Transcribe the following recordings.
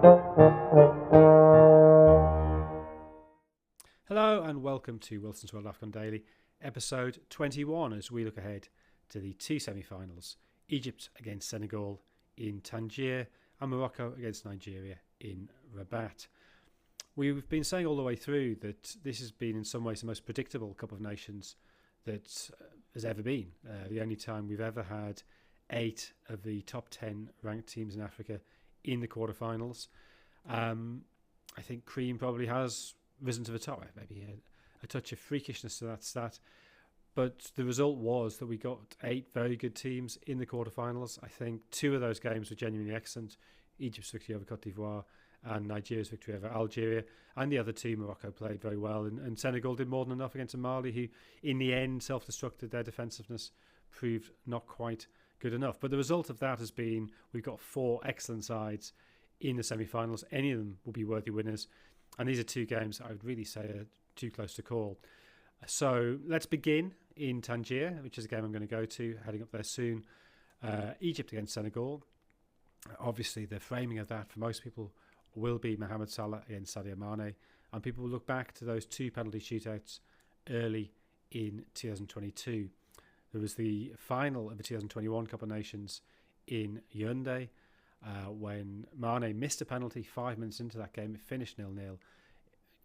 Hello and welcome to Wilson's World Afcon Daily, episode 21, as we look ahead to the two semi-finals, Egypt against Senegal in Tangier and Morocco against Nigeria in Rabat. We've been saying all the way through that this has been in some ways the most predictable Cup of Nations that has ever been. The only time we've ever had 8 of the top 10 ranked teams in Africa in the quarterfinals. I think cream probably has risen to the top, maybe a touch of freakishness to that stat, but the result was that we got 8 very good teams in the quarterfinals. I think 2 of those games were genuinely excellent: Egypt's victory over Cote d'Ivoire and Nigeria's victory over Algeria, and the other two, Morocco, played very well, and Senegal did more than enough against Mali, who in the end self-destructed. Their defensiveness proved not quite good enough, but the result of that has been we've got 4 excellent sides in the semi-finals. Any of them will be worthy winners. And these are 2 games that I would really say are too close to call. So let's begin in Tangier, which is a game I'm going to go to, heading up there soon. Egypt against Senegal. Obviously, the framing of that for most people will be Mohamed Salah against Sadio Mane. And people will look back to those 2 penalty shootouts early in 2022. There was the final of the 2021 Cup of Nations in Yaoundé, when Mane missed a penalty 5 minutes into that game. It finished 0-0,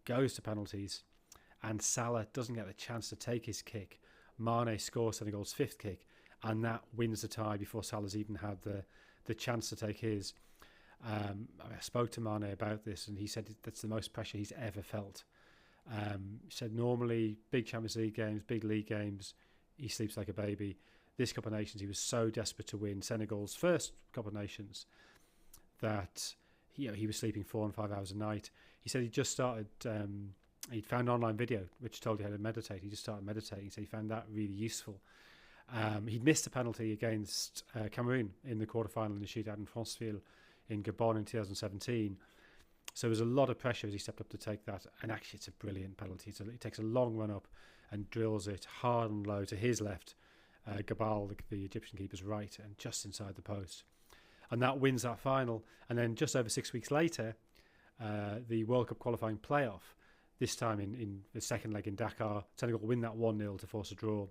goes to penalties, and Salah doesn't get the chance to take his kick. Mane scores Senegal's 5th kick, and that wins the tie before Salah's even had the chance to take his. I spoke to Mane about this, and he said that's the most pressure he's ever felt. He said normally big Champions League games, big league games, he sleeps like a baby. This Cup of Nations, he was so desperate to win Senegal's first Cup of Nations that he was sleeping 4 and 5 hours a night. He said he just started, he'd found an online video which told you how to meditate. He just started meditating. He said he found that really useful. He'd missed a penalty against Cameroon in the quarterfinal in the shootout in Franceville in Gabon in 2017. So there was a lot of pressure as he stepped up to take that. And actually, it's a brilliant penalty. It takes a long run up and drills it hard and low to his left. Gabal, the Egyptian keeper's right, and just inside the post. And that wins that final. And then just over 6 weeks later, the World Cup qualifying playoff, this time in the second leg in Dakar, Senegal win that 1-0 to force a draw.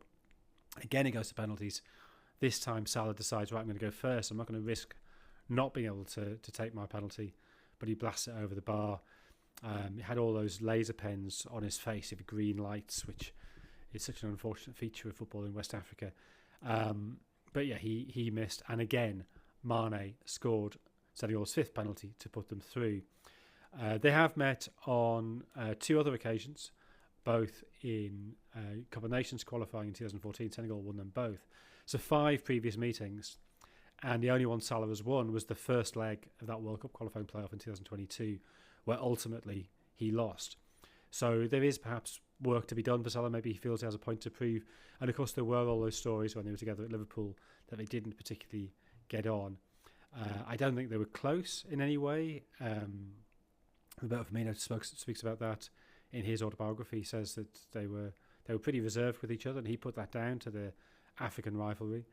Again, it goes to penalties. This time, Salah decides, right, I'm going to go first. I'm not going to risk not being able to take my penalty. But he blasts it over the bar. He had all those laser pens on his face of green lights, which is such an unfortunate feature of football in West Africa. But yeah, he missed. And again, Mane scored Senegal's 5th penalty to put them through. They have met on 2 other occasions, both in Cup of Nations qualifying in 2014. Senegal won them both. So 5 previous meetings, and the only one Salah has won was the first leg of that World Cup qualifying playoff in 2022, where ultimately he lost. So there is perhaps work to be done for Salah. Maybe he feels he has a point to prove. And of course, there were all those stories when they were together at Liverpool that they didn't particularly get on. I don't think they were close in any way. Roberto Firmino speaks about that in his autobiography. He says that they were pretty reserved with each other, and he put that down to the African rivalry.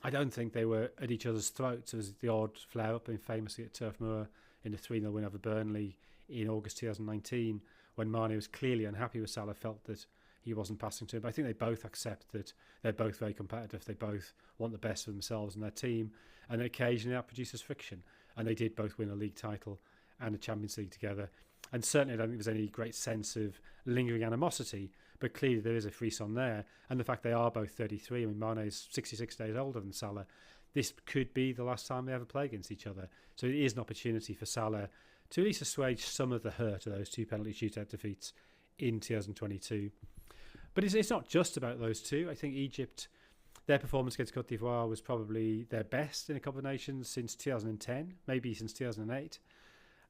I don't think they were at each other's throats. There was the odd flare-up, famously at Turf Moor in the 3-0 win over Burnley in August 2019, when Mane was clearly unhappy with Salah, felt that he wasn't passing to him. But I think they both accept that they're both very competitive. They both want the best for themselves and their team, and occasionally that produces friction. And they did both win a league title and a Champions League together. And certainly I don't think there's any great sense of lingering animosity, but clearly there is a frisson there. And the fact they are both 33, I mean, Mane's 66 days older than Salah, this could be the last time they ever play against each other. So it is an opportunity for Salah to at least assuage some of the hurt of those 2 penalty shootout defeats in 2022. But it's not just about those 2. I think Egypt, their performance against Cote d'Ivoire was probably their best in a Cup of Nations since 2010, maybe since 2008.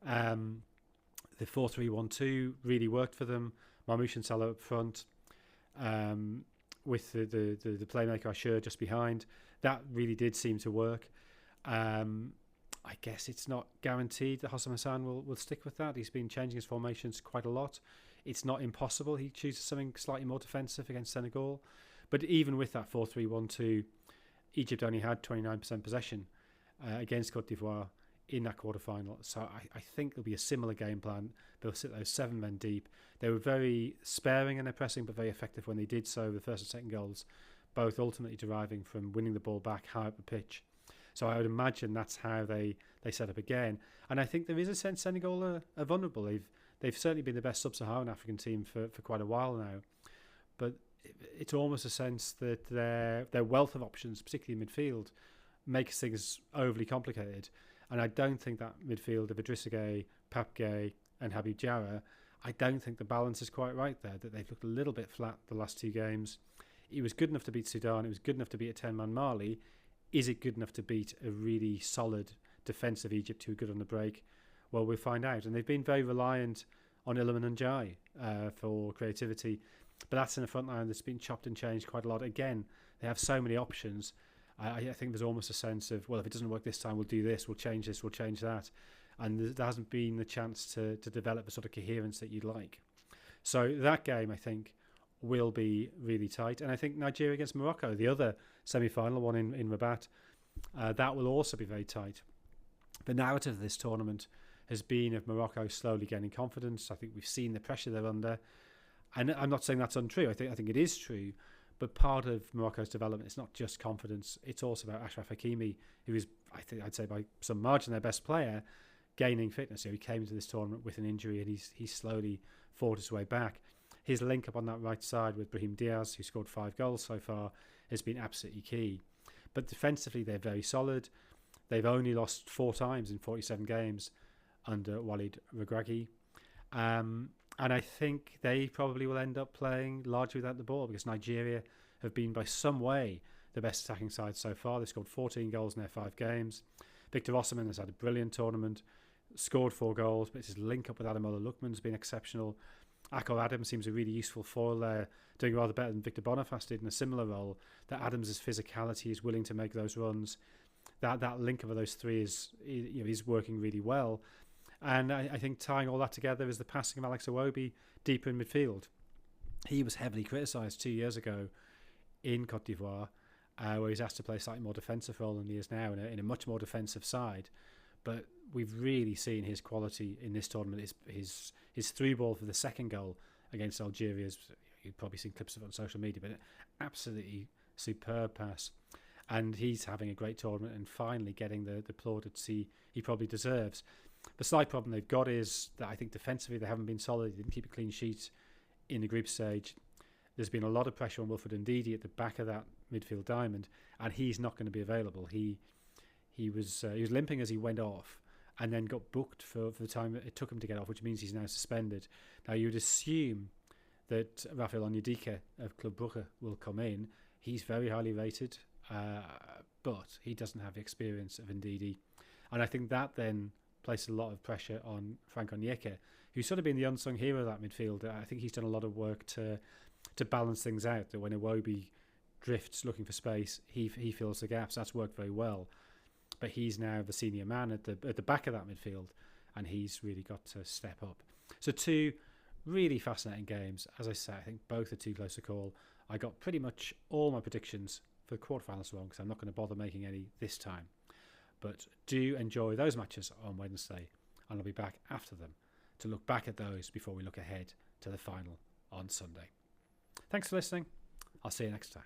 The 4-3-1-2 really worked for them. Marmoush and Salah up front, with the playmaker Ashur just behind. That really did seem to work. I guess it's not guaranteed that Hossam Hassan will stick with that. He's been changing his formations quite a lot. It's not impossible he chooses something slightly more defensive against Senegal. But even with that 4-3-1-2, Egypt only had 29% possession against Cote d'Ivoire in that quarter-final. So I think there'll be a similar game plan. They'll sit those 7 men deep. They were very sparing in their pressing, but very effective when they did so. The first and second goals, both ultimately deriving from winning the ball back high up the pitch. So I would imagine that's how they set up again. And I think there is a sense Senegal are vulnerable. They've certainly been the best sub-Saharan African team for quite a while now. But it's almost a sense that their wealth of options, particularly in midfield, makes things overly complicated. And I don't think that midfield of Idrissa Gueye, Pape Gueye and Habib Diarra, I don't think the balance is quite right there, that they've looked a little bit flat the last 2 games. It was good enough to beat Sudan. It was good enough to beat a 10-man Mali. Is it good enough to beat a really solid defensive Egypt who are good on the break? Well, we'll find out. And they've been very reliant on Iliman Ndiaye for creativity. But that's in the front line that's been chopped and changed quite a lot. Again, they have so many options. I think there's almost a sense of, well, if it doesn't work this time, we'll do this, we'll change this, we'll change that. And there hasn't been the chance to develop a sort of coherence that you'd like. So that game, I think, will be really tight. And I think Nigeria against Morocco, the other semi-final one in Rabat, that will also be very tight. The narrative of this tournament has been of Morocco slowly gaining confidence. I think we've seen the pressure they're under. And I'm not saying that's untrue. I think it is true. But part of Morocco's development is not just confidence. It's also about Achraf Hakimi, who is, I'd say by some margin, their best player, gaining fitness. So he came into this tournament with an injury and he's slowly fought his way back. His link up on that right side with Brahim Diaz, who scored 5 goals so far, has been absolutely key. But defensively, they're very solid. They've only lost 4 times in 47 games under Walid Regragui. And I think they probably will end up playing largely without the ball, because Nigeria have been by some way the best attacking side so far. They've scored 14 goals in their 5 games. Victor Osimhen has had a brilliant tournament, scored 4 goals, but his link up with Ademola Lookman has been exceptional. Akol Adams seems a really useful foil there, doing rather better than Victor Boniface did in a similar role. That Adams' physicality is willing to make those runs. That link of those 3 is working really well. And I think tying all that together is the passing of Alex Iwobi deeper in midfield. He was heavily criticised 2 years ago in Cote d'Ivoire, where he's asked to play a slightly more defensive role than he is now in a much more defensive side. But we've really seen his quality in this tournament. His through ball for the second goal against Algeria, you've probably seen clips of it on social media, but an absolutely superb pass. And he's having a great tournament and finally getting the plaudits he probably deserves. The slight problem they've got is that I think defensively they haven't been solid. They didn't keep a clean sheet in the group stage. There's been a lot of pressure on Wilfred Ndidi at the back of that midfield diamond, and he's not going to be available. He was limping as he went off, and then got booked for the time it took him to get off, which means he's now suspended. Now you'd assume that Raphael Onyedika of Club Brugge will come in. He's very highly rated, but he doesn't have the experience of Ndidi, and I think that then placed a lot of pressure on Frank Onyeka, who's sort of been the unsung hero of that midfield. I think he's done a lot of work to balance things out, that when Iwobi drifts looking for space, he fills the gaps. That's worked very well. But he's now the senior man at the back of that midfield, and he's really got to step up. So 2 really fascinating games. As I say, I think both are too close to call. I got pretty much all my predictions for the quarterfinals wrong, because I'm not going to bother making any this time. But do enjoy those matches on Wednesday, and I'll be back after them to look back at those before we look ahead to the final on Sunday. Thanks for listening. I'll see you next time.